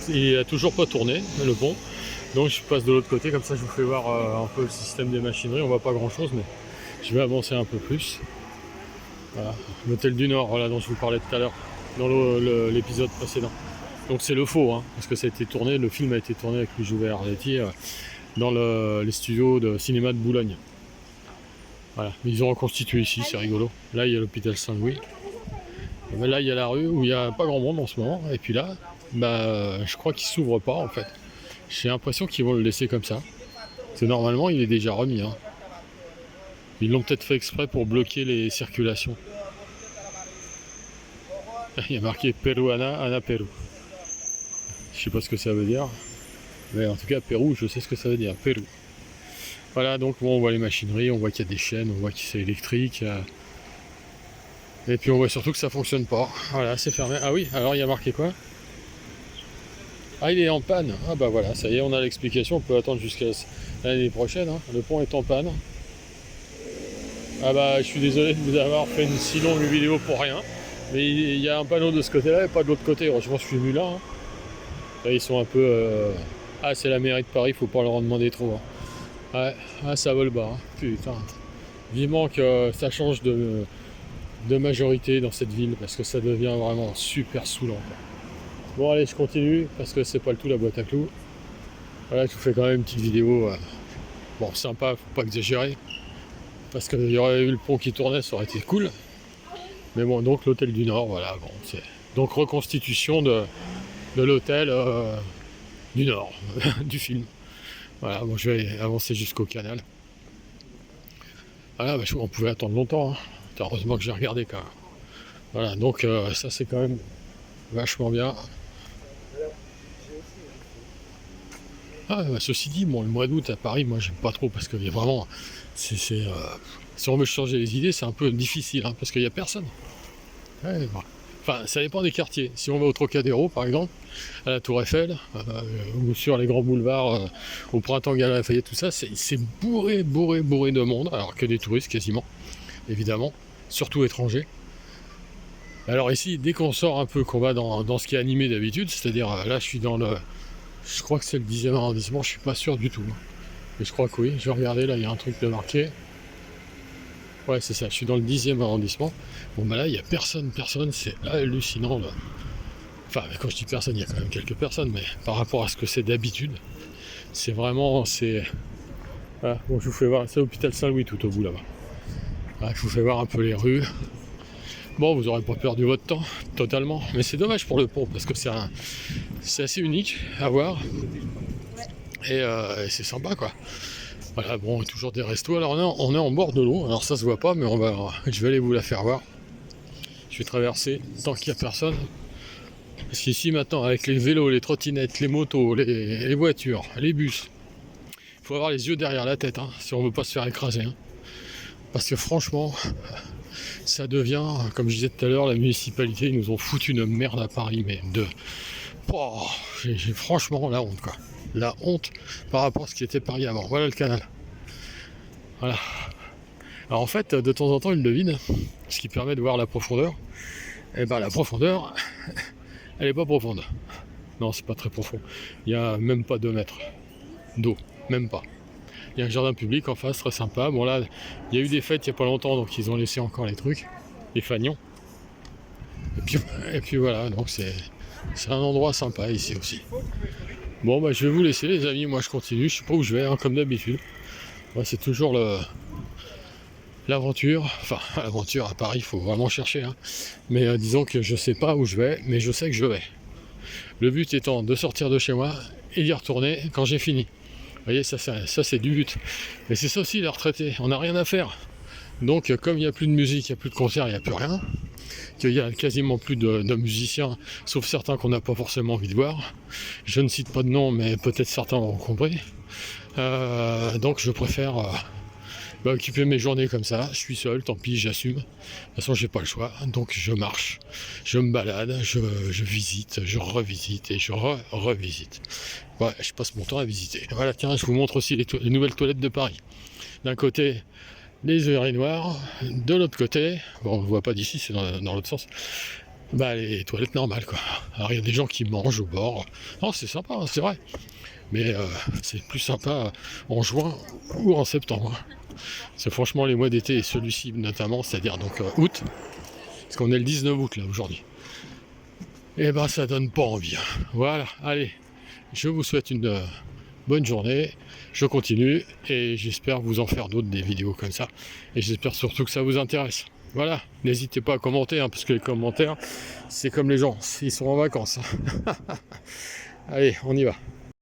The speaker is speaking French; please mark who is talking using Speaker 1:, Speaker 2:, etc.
Speaker 1: Il a toujours pas tourné le pont, donc je passe de l'autre côté, comme ça je vous fais voir un peu le système des machineries. On voit pas grand chose, mais je vais avancer un peu plus. Voilà, l'hôtel du Nord, voilà, dont je vous parlais tout à l'heure dans l'épisode précédent. Donc c'est le faux, hein, parce que ça a été tourné, le film a été tourné avec Luigi Arletti dans les studios de cinéma de Boulogne. Voilà, mais ils ont reconstitué ici, c'est rigolo. Là il y a l'hôpital Saint-Louis. Et là il y a la rue où il n'y a pas grand monde en ce moment, et puis là, je crois qu'il s'ouvre pas en fait. J'ai l'impression qu'ils vont le laisser comme ça. Parce que normalement il est déjà remis. Hein. Ils l'ont peut-être fait exprès pour bloquer les circulations. Il y a marqué Peruana, Ana Peru. Je sais pas ce que ça veut dire. Mais en tout cas Pérou, je sais ce que ça veut dire. Pérou. Voilà, donc bon, on voit les machineries, on voit qu'il y a des chaînes, on voit que c'est électrique. Et puis on voit surtout que ça fonctionne pas. Voilà, c'est fermé. Ah oui, alors il y a marqué quoi? Ah, il est en panne. Ah bah voilà, ça y est, on a l'explication. On peut attendre jusqu'à l'année prochaine. Hein. Le pont est en panne. Ah bah, je suis désolé de vous avoir fait une si longue vidéo pour rien. Mais il y a un panneau de ce côté-là et pas de l'autre côté. Heureusement, je suis venu là. Hein. Là, ils sont un peu... Ah, c'est la mairie de Paris, faut pas leur en demander trop. Hein. Ouais, ah, ça vole bas. Hein. Putain. Vivement que ça change de majorité dans cette ville parce que ça devient vraiment super saoulant. Quoi. Bon allez, je continue parce que c'est pas le tout la boîte à clous. Voilà, je vous fais quand même une petite vidéo. Bon, sympa, faut pas exagérer. Parce qu'il y aurait eu le pont qui tournait, ça aurait été cool. Mais bon, donc l'hôtel du Nord, voilà, bon, c'est donc reconstitution de l'hôtel du Nord, du film. Voilà, bon, je vais avancer jusqu'au canal. Voilà, on pouvait attendre longtemps. Hein. Heureusement que j'ai regardé quand même. Voilà, donc ça c'est quand même vachement bien. Ah, ceci dit, bon, le mois d'août à Paris, moi j'aime pas trop parce que vraiment, si on veut changer les idées, c'est un peu difficile hein, parce qu'il n'y a personne. Ouais, bon. Enfin, ça dépend des quartiers. Si on va au Trocadéro, par exemple, à la Tour Eiffel, ou sur les grands boulevards, au Printemps Galeries Lafayette, tout ça, c'est bourré de monde, alors que des touristes quasiment, évidemment, surtout étrangers. Alors ici, dès qu'on sort un peu, qu'on va dans ce qui est animé d'habitude, c'est-à-dire là, je suis dans le... Je crois que c'est le 10e arrondissement, je suis pas sûr du tout. Mais je crois que oui, je vais regarder, là il y a un truc de marqué. Ouais c'est ça, je suis dans le 10e arrondissement. Bon bah là il n'y a personne, c'est hallucinant là. Enfin quand je dis personne, il y a quand même quelques personnes, mais par rapport à ce que c'est d'habitude, c'est vraiment, Voilà, bon je vous fais voir, c'est l'hôpital Saint-Louis tout au bout là-bas. Voilà, je vous fais voir un peu les rues. Bon, vous n'aurez pas perdu votre temps, totalement. Mais c'est dommage pour le pont, parce que c'est assez unique à voir. Et c'est sympa, quoi. Voilà, bon, toujours des restos. Alors on est en bord de l'eau. Alors ça se voit pas, mais je vais aller vous la faire voir. Je vais traverser tant qu'il n'y a personne. Parce qu'ici, maintenant, avec les vélos, les trottinettes, les motos, les voitures, les bus, il faut avoir les yeux derrière la tête, hein, si on veut pas se faire écraser. Hein. Parce que franchement... Ça devient, comme je disais tout à l'heure, la municipalité, ils nous ont foutu une merde à Paris, mais j'ai franchement la honte, quoi. La honte par rapport à ce qui était Paris avant. Voilà le canal. Voilà. Alors en fait, de temps en temps, une devine, ce qui permet de voir la profondeur. Et ben la profondeur, elle est pas profonde. Non, c'est pas très profond. Il n'y a même pas 2 mètres d'eau, même pas. Il y a un jardin public en face, très sympa. Bon là, il y a eu des fêtes il n'y a pas longtemps, donc ils ont laissé encore les trucs, les fanions. Et puis voilà, donc c'est un endroit sympa ici aussi. Bon bah je vais vous laisser les amis, moi je continue, je sais pas où je vais, hein, comme d'habitude. Moi c'est toujours l'aventure, enfin l'aventure à Paris, il faut vraiment chercher. Hein. Mais disons que je sais pas où je vais, mais je sais que je vais. Le but étant de sortir de chez moi et d'y retourner quand j'ai fini. Vous voyez, ça c'est du but. Mais c'est ça aussi les retraités, on n'a rien à faire. Donc comme il n'y a plus de musique, il n'y a plus de concert, il n'y a plus rien, qu'il y a quasiment plus de musiciens, sauf certains qu'on n'a pas forcément envie de voir. Je ne cite pas de nom, mais peut-être certains auront compris. Donc je préfère occuper mes journées comme ça. Je suis seul, tant pis, j'assume. De toute façon, j'ai pas le choix. Donc je marche, je me balade, je visite, je revisite et je revisite. Ouais, je passe mon temps à visiter. Voilà, tiens, je vous montre aussi les nouvelles toilettes de Paris. D'un côté, les urinoirs, de l'autre côté, bon, on ne voit pas d'ici, c'est dans l'autre sens, bah, les toilettes normales, quoi. Alors il y a des gens qui mangent au bord. Non, c'est sympa, hein, c'est vrai. Mais c'est plus sympa en juin ou en septembre, hein. C'est franchement les mois d'été et celui-ci notamment, c'est-à-dire donc août, parce qu'on est le 19 août là aujourd'hui. Et ben ça donne pas envie, hein. Voilà, allez, je vous souhaite une bonne journée, je continue et j'espère vous en faire d'autres des vidéos comme ça. Et j'espère surtout que ça vous intéresse. Voilà, n'hésitez pas à commenter, hein, parce que les commentaires, c'est comme les gens, ils sont en vacances, hein. Allez, on y va.